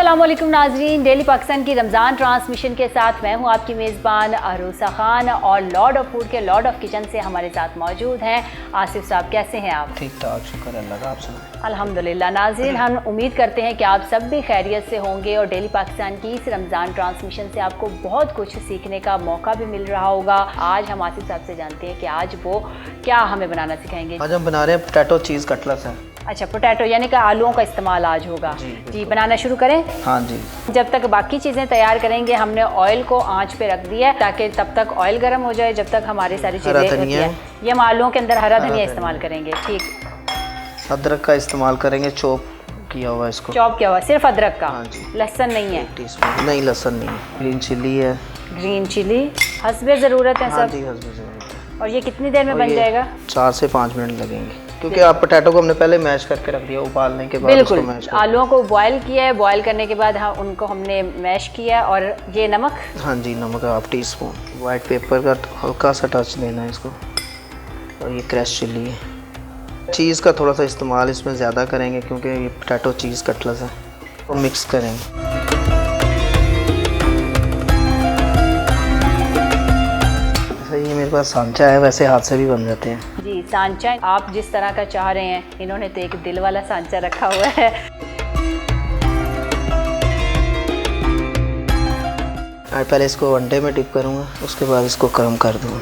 अस्सलामुअलैकुम नाजरीन, डेली पाकिस्तान की रमज़ान ट्रांसमिशन के साथ मैं हूं आपकी मेज़बान अरूसा खान और लॉर्ड ऑफ फूड के लॉर्ड ऑफ किचन से हमारे साथ मौजूद हैं आसिफ साहब। कैसे हैं आप? ठीक ठाक, शुक्र अल्लाह का। आप सुनाएं? अल्हम्दुलिल्लाह। नाज़रीन, हम उम्मीद करते हैं कि आप सब भी खैरियत से होंगे और डेली पाकिस्तान की इस रमज़ान ट्रांसमिशन से आपको बहुत कुछ सीखने का मौका भी मिल रहा होगा। आज हम आसिफ साहब से जानते हैं कि आज वो क्या हमें बनाना सिखाएंगे। आज हम बना रहे हैं पोटैटो चीज़ कटलेट्स है। अच्छा, पोटैटो यानी कि आलूओं का इस्तेमाल आज होगा। जी, बनाना शुरू करें। हाँ जी। जब तक बाकी चीज़ें तैयार करेंगे, हमने ऑयल को आंच पे रख दिया है ताकि तब तक ऑयल गर्म हो जाए जब तक हमारी सारी चीज़ें होती हैं। ये हम आलूओं के अंदर हरा धनिया इस्तेमाल करेंगे। ठीक। अदरक का इस्तेमाल करेंगे, चॉप किया हुआ इसको। चॉप किया हुआ, सिर्फ अदरक का? हाँ जी। लहसुन नहीं है? टीस्पून नहीं, लहसुन नहीं। ग्रीन चिली है। ग्रीन चिली हस्बे ज़रूरत है हाँ सब। जी, हस्बे ज़रूरत है। और ये कितनी देर में बन जाएगा? 4 से 5 मिनट लगेंगे, क्योंकि आप पोटैटो को हमने पहले मैश करके रख दिया, उबालने के बाद। बिल्कुल, आलूओं को बॉयल किया है, बॉयल करने के बाद उनको हमने मैश किया। और ये नमक? हाँ जी, नमक हाफ टीस्पून। वाइट पेपर का हल्का सा टच देना है इसको। और ये क्रश चिली है। चीज़ का थोड़ा सा इस्तेमाल इसमें ज़्यादा करेंगे क्योंकि ये पोटैटो चीज़ कटलेट्स है। तो मिक्स करेंगे। ये मेरे पास सांचा है, वैसे हाथ से भी बन जाते हैं। जी, सांचा आप जिस तरह का चाह रहे हैं। इन्होंने तो एक दिल वाला सांचा रखा हुआ है। पहले इसको अंडे में डिप करूँगा, उसके बाद इसको गर्म कर दूँगा।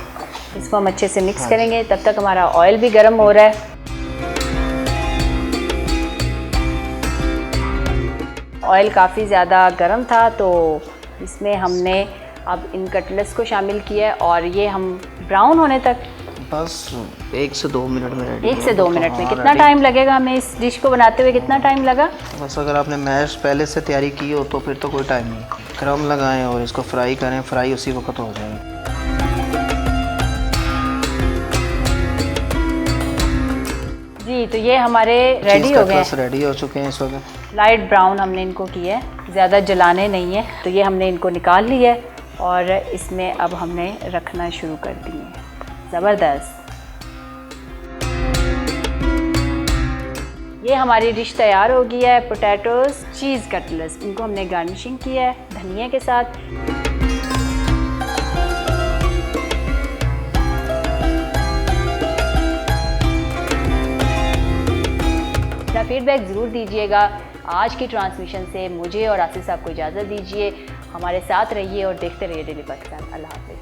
इसको हम अच्छे से मिक्स करेंगे। तब तक हमारा ऑयल भी गर्म हो रहा है। ऑयल काफ़ी ज़्यादा गर्म था तो इसमें हमने अब इन कटलेट्स को शामिल किया है और ये हम ब्राउन होने तक बस 1 से 2 मिनट में रेडी। 1 से 2 मिनट में? कितना टाइम लगेगा हमें इस डिश को बनाते हुए? कितना टाइम लगा? बस अगर आपने मैश पहले से तैयारी की हो तो फिर तो कोई टाइम नहीं। क्रम लगाएं और इसको फ्राई करें, फ्राई उसी वक्त हो जाएगी। जी, तो ये हमारे रेडी हो गए हैं। रेडी हो चुके हैं इस वक्त। लाइट ब्राउन हमने इनको किया है, ज़्यादा जलाने नहीं है। तो ये हमने इनको निकाल लिया है और इसमें अब हमने रखना शुरू कर दिए। ज़बरदस्त। ये हमारी डिश तैयार हो गई है, पोटैटोज़ चीज़ कटलेट्स। इनको हमने गार्निशिंग किया है धनिया के साथ। अपना फीडबैक ज़रूर दीजिएगा। आज की ट्रांसमिशन से मुझे और आसिफ साहब को इजाज़त दीजिए। हमारे साथ रहिए और देखते रहिए डेली पाकिस्तान। अल्लाह हाफ़िज़।